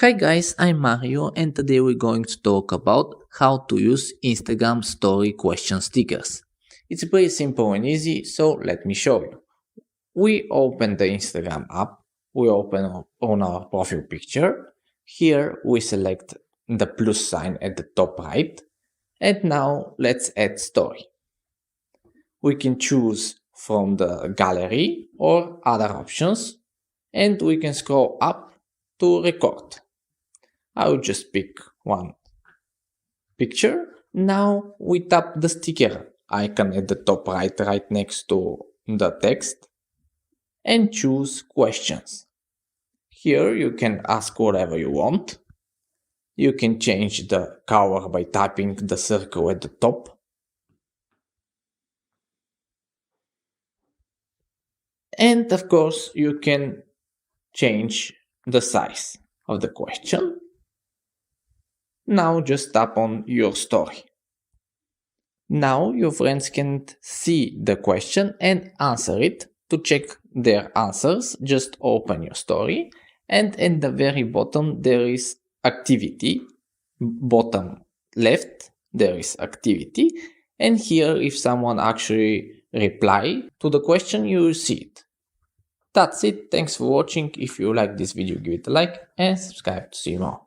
Hi guys, I'm Mario and today we're going to talk about how to use Instagram story question stickers. It's pretty simple and easy, so let me show you. We open the Instagram app, we open on our profile picture. Here we select the plus sign at the top right, and now let's add story. We can choose from the gallery or other options, and we can scroll up to record. I will just pick one picture. Now we tap the sticker icon at the top right next to the text and choose questions. Here you can ask whatever you want. You can change the color by tapping the circle at the top. And of course you can change the size of the question. Now just tap on your story. Now your friends can see the question and answer it. To check their answers, just open your story and at the very bottom there is activity. Bottom left there is activity, and here if someone actually reply to the question you will see it. That's it. Thanks for watching. If you like this video, give it a like and subscribe to see more.